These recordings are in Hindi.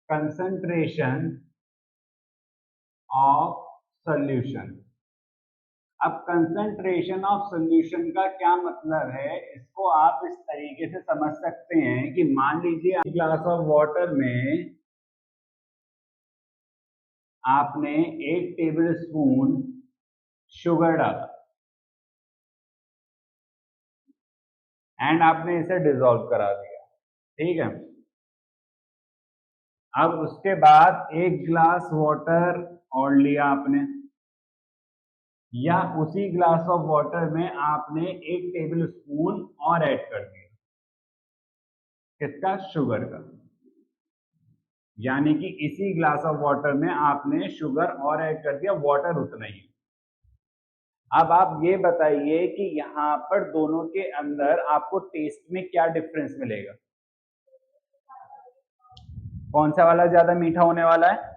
Concentration of solution. अब कंसंट्रेशन ऑफ सॉल्यूशन का क्या मतलब है, इसको आप इस तरीके से समझ सकते हैं कि मान लीजिए ग्लास ऑफ वाटर में आपने 1 टेबल स्पून शुगर डाला एंड आपने इसे डिसॉल्व करा दिया, ठीक है। अब उसके बाद 1 ग्लास वाटर और लिया आपने, या उसी ग्लास ऑफ वाटर में आपने 1 टेबल स्पून और ऐड कर दिया, किसका? शुगर का। यानी कि इसी ग्लास ऑफ वाटर में आपने शुगर और ऐड कर दिया, वाटर उतना ही। अब आप ये बताइए कि यहाँ पर दोनों के अंदर आपको टेस्ट में क्या डिफरेंस मिलेगा? कौन सा वाला ज्यादा मीठा होने वाला है?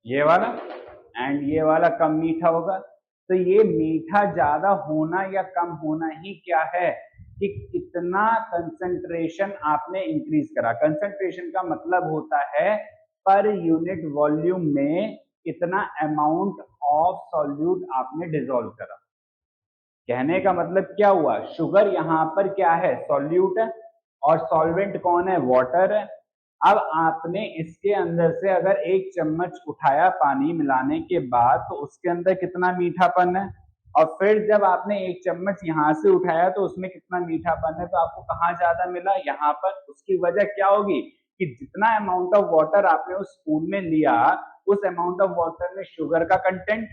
ये वाला, एंड ये वाला कम मीठा होगा। तो ये मीठा ज्यादा होना या कम होना ही क्या है कि कितना कंसंट्रेशन आपने इंक्रीज करा। कंसंट्रेशन का मतलब होता है पर यूनिट वॉल्यूम में कितना अमाउंट ऑफ सॉल्यूट आपने डिसॉल्व करा। कहने का मतलब क्या हुआ, शुगर यहाँ पर क्या है? सॉल्यूट है, और सॉल्वेंट कौन है? वाटर है। अब आपने इसके अंदर से अगर 1 चम्मच उठाया पानी मिलाने के बाद, तो उसके अंदर कितना मीठापन है, और फिर जब आपने 1 चम्मच यहाँ से उठाया तो उसमें कितना मीठापन है, तो आपको कहाँ ज्यादा मिला? यहाँ पर। उसकी वजह क्या होगी कि जितना अमाउंट ऑफ वाटर आपने उस स्पून में लिया, उस अमाउंट ऑफ वाटर में शुगर का कंटेंट,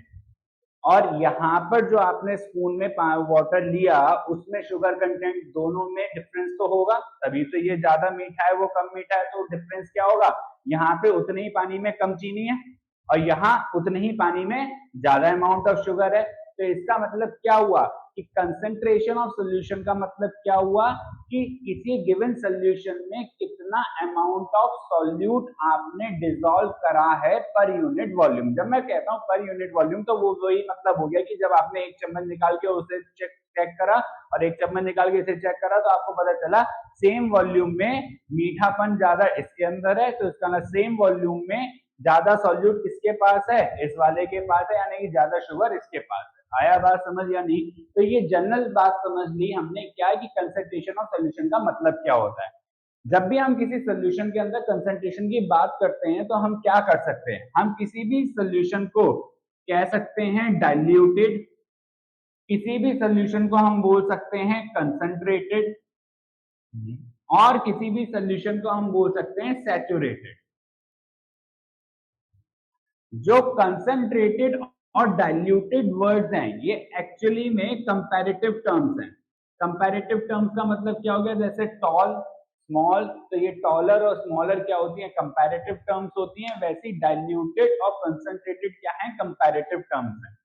और यहाँ पर जो आपने स्पून में वाटर लिया उसमें शुगर कंटेंट, दोनों में डिफरेंस तो होगा, तभी तो ये ज्यादा मीठा है वो कम मीठा है। तो डिफरेंस क्या होगा? यहाँ पे उतने ही पानी में कम चीनी है और यहाँ उतने ही पानी में ज्यादा अमाउंट ऑफ शुगर है। तो इसका मतलब क्या हुआ कि कंसंट्रेशन ऑफ सॉल्यूशन का मतलब क्या हुआ कि किसी गिवन सॉल्यूशन में कितना अमाउंट ऑफ सॉल्यूट आपने डिसॉल्व करा है पर यूनिट वॉल्यूम। जब मैं कहता हूं पर यूनिट वॉल्यूम, तो वो वही मतलब हो गया कि जब आपने 1 चम्मच निकाल के उसे चेक करा और 1 चम्मच निकाल के इसे चेक करा, तो आपको पता चला सेम वॉल्यूम में मीठापन ज्यादा इसके अंदर है, तो इसका मतलब सेम वॉल्यूम में ज्यादा सॉल्यूट किसके पास है? इस वाले के पास है, यानी कि ज्यादा शुगर इसके पास है। आया बात समझ या नहीं? तो ये जनरल बात समझ ली हमने, क्या है कि कंसंट्रेशन ऑफ सॉल्यूशन का मतलब क्या होता है। जब भी हम किसी सॉल्यूशन के अंदर कंसंट्रेशन की बात करते हैं, तो हम क्या कर सकते हैं? हम किसी भी सॉल्यूशन को कह सकते हैं डाइल्यूटेड, किसी भी सॉल्यूशन को हम बोल सकते हैं कंसंट्रेटेड, और किसी भी सॉल्यूशन को हम बोल सकते हैं सैचुरेटेड। जो कंसंट्रेटेड और डाइल्यूटेड वर्ड्स हैं, ये एक्चुअली में कंपैरेटिव टर्म्स हैं। कंपैरेटिव टर्म्स का मतलब क्या हो गया? जैसे टॉल, स्मॉल, तो ये टॉलर और स्मॉलर क्या होती है? कंपैरेटिव टर्म्स होती हैं। वैसे ही डाइल्यूटेड और कंसंट्रेटेड क्या है? कंपैरेटिव टर्म्स हैं।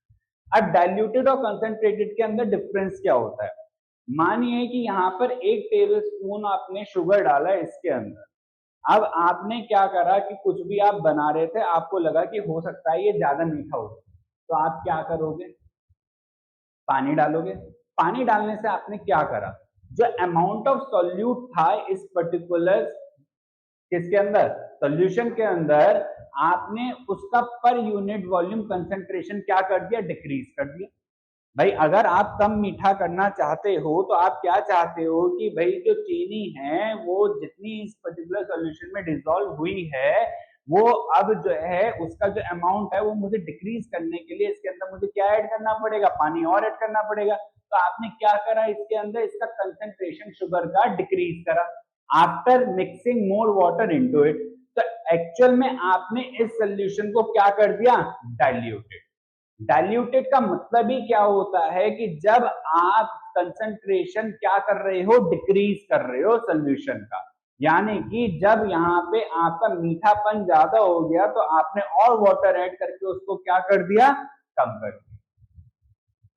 अब डाइल्यूटेड और कंसंट्रेटेड के अंदर डिफरेंस क्या होता है? मानिए कि यहाँ पर 1 टेबल स्पून आपने शुगर डाला इसके अंदर। अब आपने क्या करा कि कुछ भी आप बना रहे थे, आपको लगा कि हो सकता है ये ज्यादा मीठा हो, तो आप क्या करोगे? पानी डालोगे। पानी डालने से आपने क्या करा? जो अमाउंट ऑफ सॉल्यूट था इस पर्टिकुलर किसके अंदर? सॉल्यूशन के अंदर, आपने उसका पर यूनिट वॉल्यूम कंसंट्रेशन क्या कर दिया? डिक्रीज कर दिया। भाई अगर आप कम मीठा करना चाहते हो, तो आप क्या चाहते हो कि भाई जो चीनी है वो जितनी इस पर्टिकुलर सॉल्यूशन में डिसॉल्व हुई है, वो अब जो है उसका जो अमाउंट है वो मुझे डिक्रीज करने के लिए इसके अंदर मुझे क्या ऐड करना पड़ेगा? पानी और ऐड करना पड़ेगा। तो आपने क्या करा? इसके अंदर इसका कंसंट्रेशन शुगर का डिक्रीज करा after mixing more water into it. तो एक्चुअल में आपने इस सॉल्यूशन को क्या कर दिया? डाइल्यूटेड। डाइल्यूटेड का मतलब ही क्या होता है कि जब आप कंसंट्रेशन क्या कर रहे हो? डिक्रीज कर रहे हो सॉल्यूशन का। यानी कि जब यहाँ पे आपका मीठापन ज्यादा हो गया, तो आपने और वाटर ऐड करके उसको क्या कर दिया? कम कर दिया।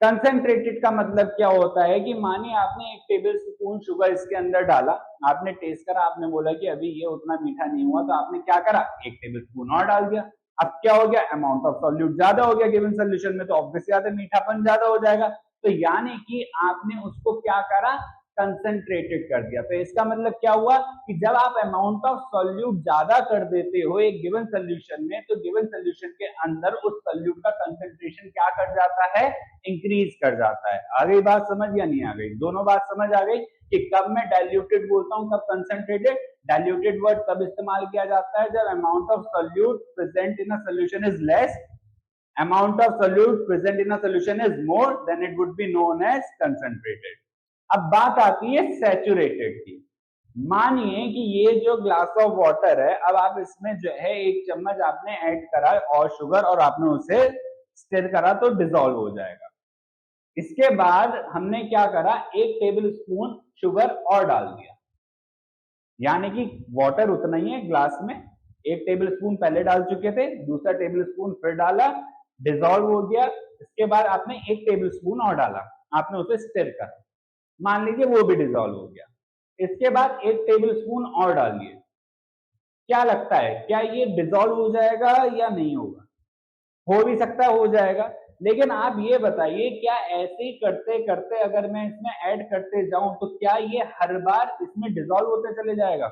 कंसंट्रेटेड का मतलब क्या होता है कि मानिए आपने 1 टेबल स्पून शुगर इसके अंदर डाला, आपने टेस्ट करा, आपने बोला कि अभी ये उतना मीठा नहीं हुआ, तो आपने क्या करा? 1 टेबल स्पून और डाल दिया। अब क्या हो गया? अमाउंट ऑफ सॉल्यूट ज्यादा हो गया गिवन सॉल्यूशन में, तो ऑब्वियसली ज्यादा मीठापन ज्यादा हो जाएगा। तो यानी कि आपने उसको क्या करा? कंसंट्रेटेड कर दिया। तो इसका मतलब क्या हुआ कि जब आप अमाउंट ऑफ सॉल्यूट ज्यादा कर देते हो एक गिवन सोल्यूशन में, तो गिवन सोल्यूशन के अंदर उस सॉल्यूट का कंसंट्रेशन क्या कर जाता है, इंक्रीज कर जाता है। आ गई बात समझ या नहीं आ गई? दोनों बात समझ आ गई कि कब मैं डाइल्यूटेड बोलता हूं, कब कंसंट्रेटेड। डाइल्यूटेड वर्ड तब इस्तेमाल किया जाता है जब amount of solute present in a solution is less, amount of solute present in a solution is more, then it would be known as concentrated। अब बात आती है सैचुरेटेड की। मानिए कि ये जो ग्लास ऑफ वाटर है, अब आप इसमें जो है 1 चम्मच आपने ऐड करा और शुगर, और आपने उसे स्टिर करा तो डिसॉल्व हो जाएगा। इसके बाद हमने क्या करा, 1 टेबल स्पून शुगर और डाल दिया, यानी कि वाटर उतना ही है ग्लास में, 1 टेबल स्पून पहले डाल चुके थे, दूसरा टेबल स्पून फिर डाला, डिसॉल्व हो गया। इसके बाद आपने 1 टेबल स्पून और डाला, आपने उसे स्टिर करा, मान लीजिए वो भी डिसॉल्व हो गया। इसके बाद 1 टेबल स्पून और डालिए। क्या लगता है, क्या ये डिसॉल्व हो जाएगा या नहीं होगा? हो भी सकता है हो जाएगा, लेकिन आप ये बताइए क्या ऐसे ही करते करते अगर मैं इसमें ऐड करते जाऊं तो क्या ये हर बार इसमें डिसॉल्व होते चले जाएगा?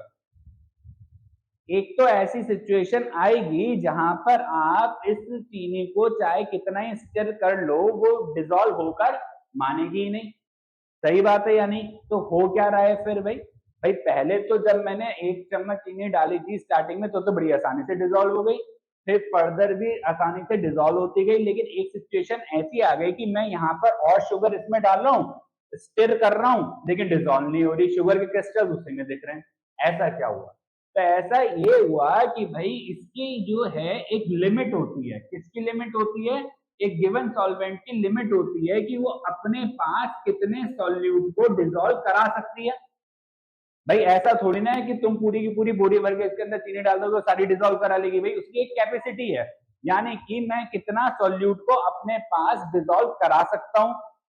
एक तो ऐसी सिचुएशन आएगी जहां पर आप इस चीनी को चाहे कितना ही स्टिर कर लो, वो डिसॉल्व होकर मानेगी ही नहीं। सही बात है या नहीं? तो हो क्या रहा है फिर भाई? भाई पहले तो जब मैंने 1 चम्मच चीनी डाली थी स्टार्टिंग में तो बड़ी आसानी से डिसॉल्व हो गई, फिर फर्दर भी आसानी से डिसॉल्व होती गई, लेकिन एक सिचुएशन ऐसी आ गई कि मैं यहाँ पर और शुगर इसमें डाल रहा हूँ, स्टिर कर रहा हूँ, लेकिन डिसॉल्व नहीं हो रही, शुगर के क्रिस्टल उसी में दिख रहे हैं। ऐसा क्या हुआ? तो ऐसा ये हुआ कि भाई इसकी जो है एक लिमिट होती है। किसकी लिमिट होती है? एक गिवन सॉल्वेंट की लिमिट होती है कि वो अपने पास कितने सॉल्यूट को डिसॉल्व करा सकती है। भाई ऐसा थोड़ी ना है कि तुम पूरी की पूरी बोरी भर के इसके अंदर चीनी डाल दो तो सारी डिसॉल्व करा लेगी। भाई उसकी एक कैपेसिटी है, यानी कि मैं कितना सॉल्यूट को अपने पास डिसॉल्व करा सकता हूं।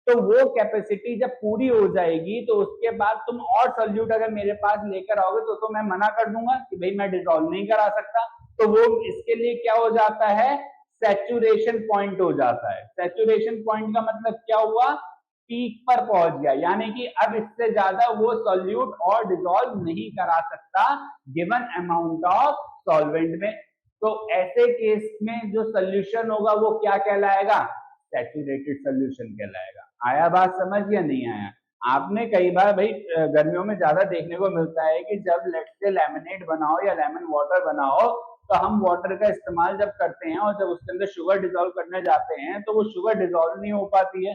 तो वो कैपेसिटी जब पूरी हो जाएगी तो उसके बाद तुम और सॉल्यूट अगर मेरे पास लेकर आओगे तो मैं मना कर दूंगा कि भाई मैं डिसॉल्व नहीं करा सकता। तो वो इसके लिए क्या हो जाता है, सैचुरेशन पॉइंट हो जाता है। सैचुरेशन पॉइंट का मतलब क्या हुआ, पीक पर पहुंच गया, यानी कि अब इससे ज्यादा वो सॉल्यूट और डिसॉल्व नहीं करा सकता गिवन अमाउंट ऑफ सॉल्वेंट में। तो ऐसे केस में जो सोल्यूशन होगा वो क्या कहलाएगा, सैचुरेटेड सोल्यूशन कहलाएगा। आया बात समझ या नहीं आया? आपने कई बार भाई गर्मियों में ज्यादा देखने को मिलता है कि जब लेट्स से लेमनेड बनाओ या लेमन वाटर बनाओ तो हम वाटर का इस्तेमाल जब करते हैं और जब उसके अंदर शुगर डिसॉल्व करने जाते हैं तो वो शुगर डिसॉल्व नहीं हो पाती है,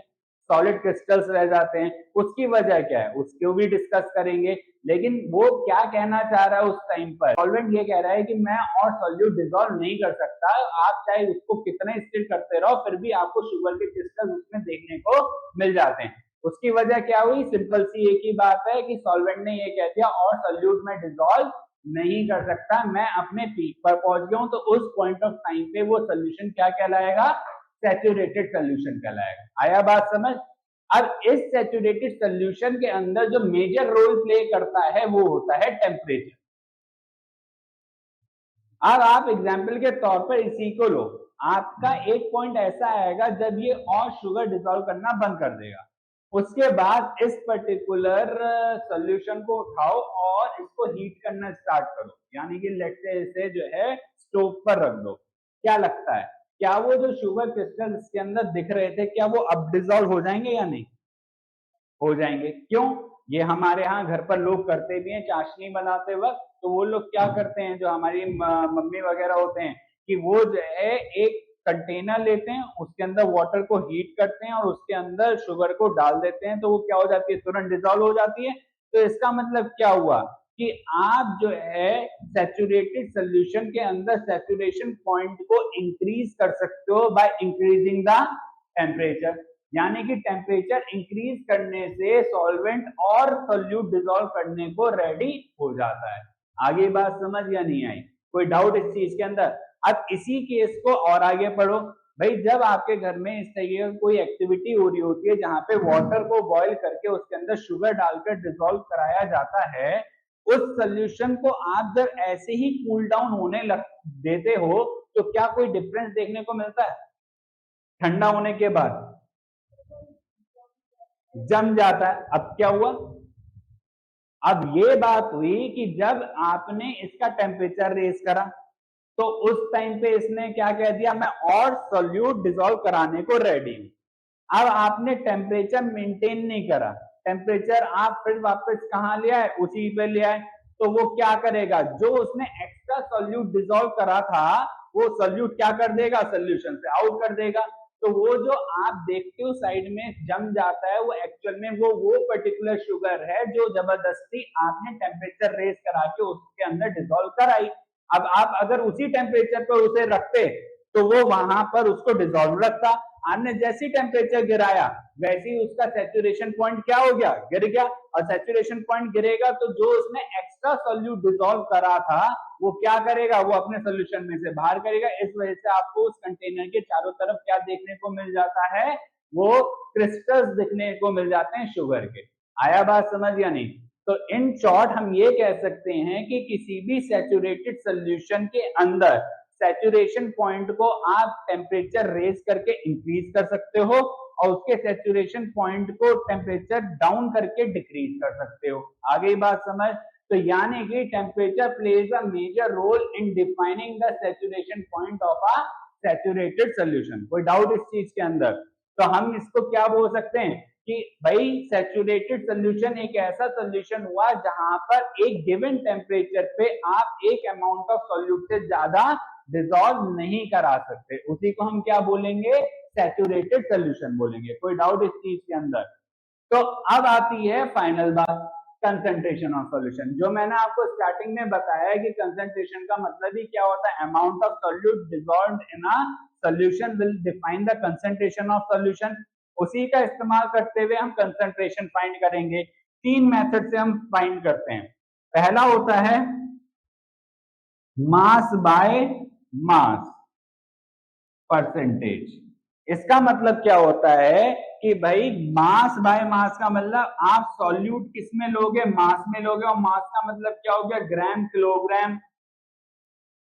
सॉलिड क्रिस्टल्स रह जाते हैं। उसकी वजह क्या है उसको भी डिस्कस करेंगे, लेकिन वो क्या कहना चाह रहा है उस टाइम पर, सॉल्वेंट ये कह रहा है कि मैं और सॉल्यूट डिसॉल्व नहीं कर सकता, आप चाहे उसको कितना स्टिर करते रहो फिर भी आपको शुगर के क्रिस्टल उसमें देखने को मिल जाते हैं। उसकी वजह क्या हुई, सिंपल सी एक ही बात है कि सॉल्वेंट ने ये कह दिया और सॉल्यूट में डिसॉल्व नहीं कर सकता, मैं अपने पीक पर पहुंच गया हूं। तो उस पॉइंट ऑफ टाइम पे वो सोल्यूशन क्या कहलाएगा, सैचुरेटेड सोल्यूशन कहलाएगा। आया बात समझ? अब इस सैचुरेटेड सोल्यूशन के अंदर जो मेजर रोल प्ले करता है वो होता है टेम्परेचर। अब आप एग्जाम्पल के तौर पर इसी को लो, आपका एक पॉइंट ऐसा आएगा जब ये और शुगर डिसॉल्व करना बंद कर देगा, उसके बाद इस पर्टिकुलर सॉल्यूशन को उठाओ और इसको हीट करना स्टार्ट करो, यानी कि लेट्स से इसे जो है स्टोव पर रख दो। क्या लगता है, क्या वो जो शुगर क्रिस्टल इसके अंदर दिख रहे थे क्या वो अब डिसॉल्व हो जाएंगे या नहीं? हो जाएंगे। क्यों? ये हमारे यहाँ घर पर लोग करते भी हैं, चाशनी बनाते वक्त तो वो लोग क्या करते हैं, जो हमारी मम्मी वगैरह होते हैं, कि वो जो है एक कंटेनर लेते हैं, उसके अंदर वाटर को हीट करते हैं और उसके अंदर शुगर को डाल देते हैं, तो वो क्या हो जाती है, तुरंत डिसॉल्व हो जाती है। तो इसका मतलब क्या हुआ कि आप जो है सैचुरेटेड सोल्यूशन के अंदर सैचुरेशन पॉइंट को इंक्रीज कर सकते हो बाय इंक्रीजिंग द टेम्परेचर, यानी कि टेम्परेचर इंक्रीज करने से सॉल्वेंट और सोल्यूट डिसॉल्व करने को रेडी हो जाता है। आगे बात समझ या नहीं आई? कोई डाउट इस चीज के अंदर? अब इसी केस को और आगे पढ़ो। भाई जब आपके घर में इस तरीके की कोई एक्टिविटी हो रही होती है जहां पे वाटर को बॉईल करके उसके अंदर शुगर डालकर डिसॉल्व कराया जाता है, उस सोल्यूशन को आप जब ऐसे ही कूल डाउन होने लग देते हो तो क्या कोई डिफरेंस देखने को मिलता है? ठंडा होने के बाद जम जाता है। अब क्या हुआ, अब ये बात हुई कि जब आपने इसका टेम्परेचर रेज करा तो उस टाइम पे इसने क्या कह दिया, मैं और सोल्यूट डिसॉल्व कराने को रेडी हूं। अब आपने टेम्परेचर मेंटेन नहीं करा, टेम्परेचर आप फिर वापस कहां ले आए, उसी पे ले आए, तो वो क्या करेगा, जो उसने एक्स्ट्रा सोल्यूट डिसॉल्व करा था वो सोल्यूट क्या कर देगा, सोल्यूशन से आउट कर देगा। तो वो जो आप देखते हो साइड में जम जाता है वो एक्चुअल में वो पर्टिकुलर शुगर है जो जबरदस्ती आपने टेम्परेचर रेज करा के उसके अंदर डिसॉल्व कराई। अब आप अगर उसी टेम्परेचर पर उसे रखते तो वो वहां पर उसको डिसॉल्व रखता, आपने जैसी टेम्परेचर गिराया वैसे ही उसका सैचुरेशन पॉइंट क्या हो गया, गिर गया। और सैचुरेशन पॉइंट गिरेगा तो जो उसने एक्स्ट्रा सोल्यूट डिसॉल्व करा था वो क्या करेगा, वो अपने सोल्यूशन में से बाहर करेगा। इस वजह से आपको उस कंटेनर के चारों तरफ क्या देखने को मिल जाता है, वो क्रिस्टल्स दिखने को मिल जाते हैं शुगर के। आया बात समझ या नहीं? तो इन शॉर्ट हम ये कह सकते हैं कि किसी भी सैचुरेटेड सोल्यूशन के अंदर सैचुरेशन पॉइंट को आप टेम्परेचर रेज करके इंक्रीज कर सकते हो और उसके सैचुरेशन पॉइंट को टेम्परेचर डाउन करके डिक्रीज कर सकते हो। आगे बात समझ? तो यानी कि temperature plays a major role in defining the saturation point of a saturated solution. कोई डाउट इस चीज के अंदर? तो हम इसको क्या बोल सकते हैं कि भाई सैचुरेटेड सोल्यूशन एक ऐसा सोल्यूशन हुआ जहां पर एक गिवन टेम्परेचर पे आप एक अमाउंट ऑफ सोल्यूट से ज्यादा डिसॉल्व नहीं करा सकते, उसी को हम क्या बोलेंगे, सैचुरेटेड सोल्यूशन बोलेंगे। कोई डाउट इस चीज के अंदर? तो अब आती है फाइनल बात, कंसंट्रेशन ऑफ सॉल्यूशन। जो मैंने आपको स्टार्टिंग में बताया कि कंसंट्रेशन का मतलब ही क्या होता है, amount of solute dissolved in a solution will define the concentration of solution. उसी का इस्तेमाल करते हुए हम कंसंट्रेशन फाइंड करेंगे। तीन मेथड से हम फाइंड करते हैं। पहला होता है मास बाय मास परसेंटेज। इसका मतलब क्या होता है कि भाई मास बाय मास का मतलब आप सॉल्यूट किस में लोगे, मास में लोगे, और मास का मतलब क्या हो गया, ग्राम किलोग्राम।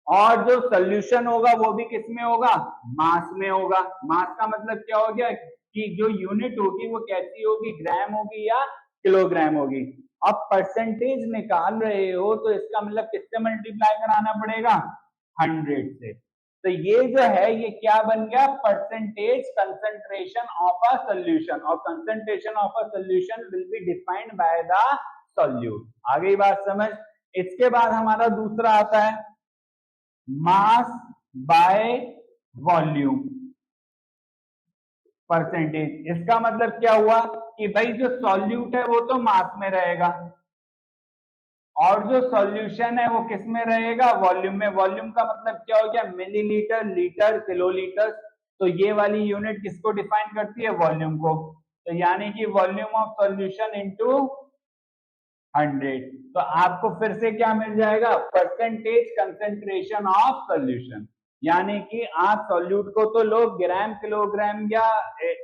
और जो सोल्यूशन होगा वो भी किस में होगा, मास में होगा। मास का मतलब क्या हो गया कि जो यूनिट होगी वो कैसी होगी, ग्राम होगी या किलोग्राम होगी। अब परसेंटेज निकाल रहे हो तो इसका मतलब किससे मल्टीप्लाई कराना पड़ेगा, 100 से। तो ये जो है ये क्या बन गया, percentage concentration of a solution, और concentration of a solution will be defined by the solute. आ गई बात समझ? इसके बाद हमारा दूसरा आता है मास बाय वॉल्यूम परसेंटेज। इसका मतलब क्या हुआ कि भाई जो सॉल्यूट है वो तो मास में रहेगा और जो सॉल्यूशन है वो किस में रहेगा, वॉल्यूम में। वॉल्यूम का मतलब क्या हो गया, मिलीलीटर, लीटर, किलोलीटर। तो ये वाली यूनिट किसको डिफाइन करती है, वॉल्यूम को। तो यानी कि वॉल्यूम ऑफ सॉल्यूशन इनटू 100। तो आपको फिर से क्या मिल जाएगा, परसेंटेज कंसंट्रेशन ऑफ सॉल्यूशन। यानी कि आप सॉल्यूट को तो लो ग्राम किलोग्राम या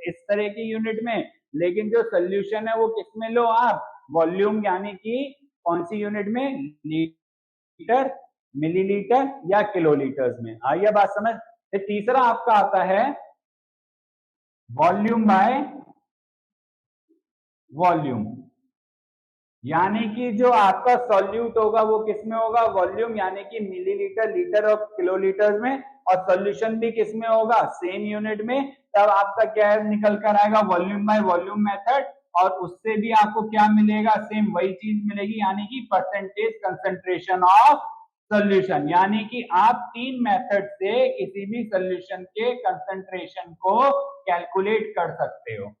इस तरह की यूनिट में, लेकिन जो सॉल्यूशन है वो किसमें लो आप, वॉल्यूम, यानी कि कौन सी यूनिट में, लीटर, मिलीलीटर या किलोलीटर्स में। आइए बात समझ। तीसरा आपका आता है वॉल्यूम बाय वॉल्यूम, यानी कि जो आपका सॉल्यूट होगा वो किसमें होगा, वॉल्यूम, यानी कि मिलीलीटर, लीटर और किलोलीटर में, और सॉल्यूशन भी किसमें होगा, सेम यूनिट में। तब आपका क्या निकल कर आएगा, वॉल्यूम बाय वॉल्यूम मेथड, और उससे भी आपको क्या मिलेगा, सेम वही चीज मिलेगी, यानी कि परसेंटेज कंसंट्रेशन ऑफ सॉल्यूशन। यानी कि आप तीन मेथड से किसी भी सॉल्यूशन के कंसंट्रेशन को कैलकुलेट कर सकते हो।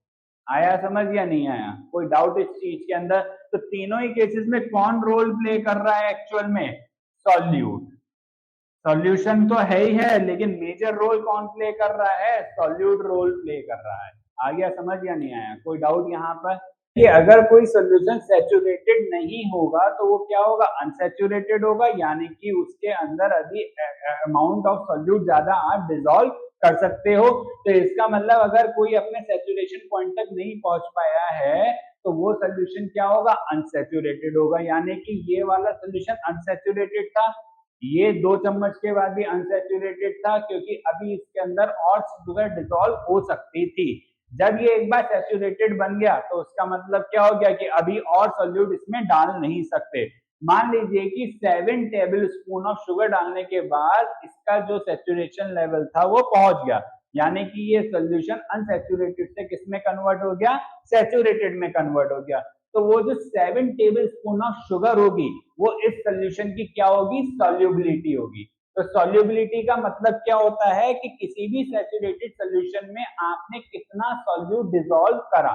आया समझ या नहीं आया, कोई डाउट इस चीज के अंदर? तो तीनों ही केसेस में कौन रोल प्ले कर रहा है एक्चुअल में, सॉल्यूट। सॉल्यूशन तो है ही है लेकिन मेजर रोल कौन प्ले कर रहा है, सॉल्यूट रोल प्ले कर रहा है। आ गया समझ या नहीं आया, कोई डाउट यहाँ पर? कि अगर कोई सोल्यूशन सैचुरेटेड नहीं होगा तो वो क्या होगा, अनसैचुरेटेड होगा, यानी कि उसके अंदर अभी अमाउंट ऑफ सॉल्यूट ज्यादा आप डिसॉल्व कर सकते हो। तो इसका मतलब अगर कोई अपने सैचुरेशन पॉइंट तक नहीं पहुंच पाया है तो वो सोल्यूशन क्या होगा, अनसैचुरेटेड होगा। यानी कि ये वाला सोल्यूशन अनसैचुरेटेड था, ये 2 चम्मच के बाद भी अनसैचुरेटेड था, क्योंकि अभी इसके अंदर और शुगर डिसॉल्व हो सकती थी। जब ये एक बार सैचुरेटेड बन गया तो उसका मतलब क्या हो गया कि अभी और सोल्यूट इसमें डाल नहीं सकते। मान लीजिए कि 7 टेबल स्पून ऑफ शुगर डालने के बाद इसका जो सैचुरेशन लेवल था वो पहुंच गया, यानी कि ये सोल्यूशन अनसैचुरेटेड से किसमें कन्वर्ट हो गया, सैचुरेटेड में कन्वर्ट हो गया। तो वो जो 7 टेबल स्पून ऑफ शुगर होगी वो इस सोल्यूशन की क्या होगी, सॉल्युबिलिटी होगी। तो सॉल्युबिलिटी का मतलब क्या होता है कि किसी भी सैचुरेटेड सोल्यूशन में आपने कितना सॉल्यूट डिसॉल्व करा,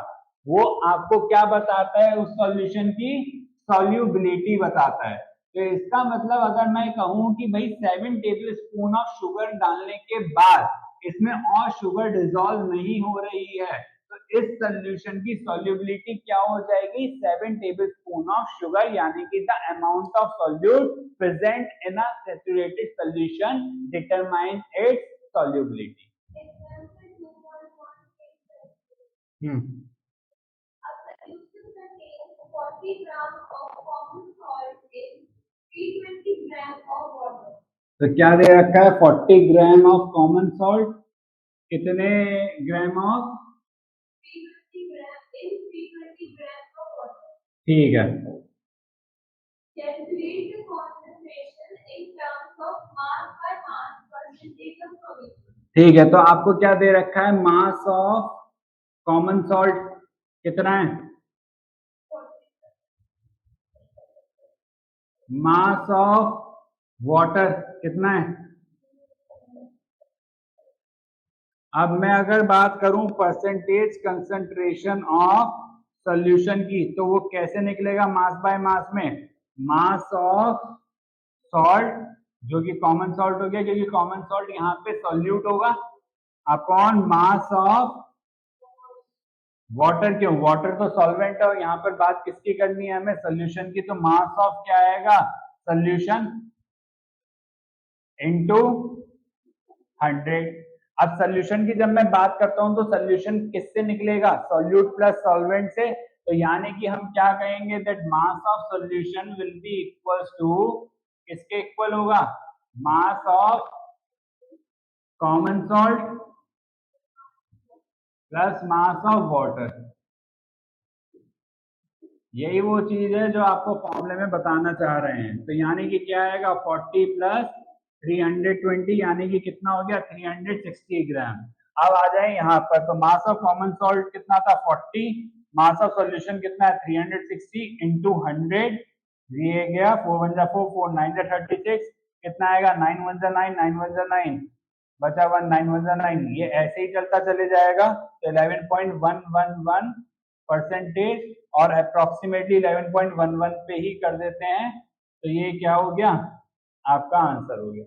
वो आपको क्या बताता है, उस सॉल्यूशन की सॉल्युबिलिटी बताता है। तो इसका मतलब अगर मैं कहूं कि भाई 7 टेबल स्पून ऑफ शुगर डालने के बाद इसमें और शुगर डिसॉल्व नहीं हो रही है, तो इस सोल्यूशन की सॉल्युबिलिटी क्या हो जाएगी, 7 टेबल स्पून ऑफ शुगर, यानी कि the amount of solute present in a saturated solution determine its solubility. तो क्या दे रखा है, 40 ग्राम ऑफ कॉमन सॉल्ट, कितने ग्राम ऑफ, ठीक है, ठीक है। तो आपको क्या दे रखा है, मास ऑफ कॉमन सॉल्ट कितना है, मास ऑफ वाटर कितना है। अब मैं अगर बात करूं परसेंटेज कंसंट्रेशन ऑफ सोल्यूशन की, तो वो कैसे निकलेगा, मास बाय मास में, मास ऑफ सॉल्ट जो कि कॉमन सॉल्ट हो गया, क्योंकि कॉमन सॉल्ट यहाँ पे सॉल्यूट होगा, अपॉन मास ऑफ वाटर। क्यों, वाटर तो सॉल्वेंट है और यहाँ पर बात किसकी करनी है हमें, सोल्यूशन की। तो मास ऑफ क्या आएगा, सोल्यूशन इनटू 100। अब सोल्यूशन की जब मैं बात करता हूं तो सोल्यूशन किससे निकलेगा, सॉल्यूट प्लस सॉल्वेंट से। तो यानी कि हम क्या कहेंगे, that mass of solution will be equals to, किसके इक्वल होगा, mass of common salt plus mass of water. यही वो चीज है जो आपको फॉर्मूले में बताना चाह रहे हैं। तो यानी कि क्या आएगा, 40 प्लस 320, यानी कि कितना हो गया, 360 ग्राम। अब आ जाए यहाँ पर, तो मास ऑफ कॉमन सॉल्ट कितना था, 40, मास ऑफ सॉल्यूशन कितना है, 360 इंटू 100, ये गया 4 1 4 4 9 36, कितना आएगा, 9 1 9 9 1 9, बचा 1 9 1 9, ये ऐसे ही चलता चले जाएगा। तो 11.111% और अप्रोक्सीमेटली 11.11 पे ही कर देते हैं, तो ये क्या हो गया, आपका आंसर हो गया।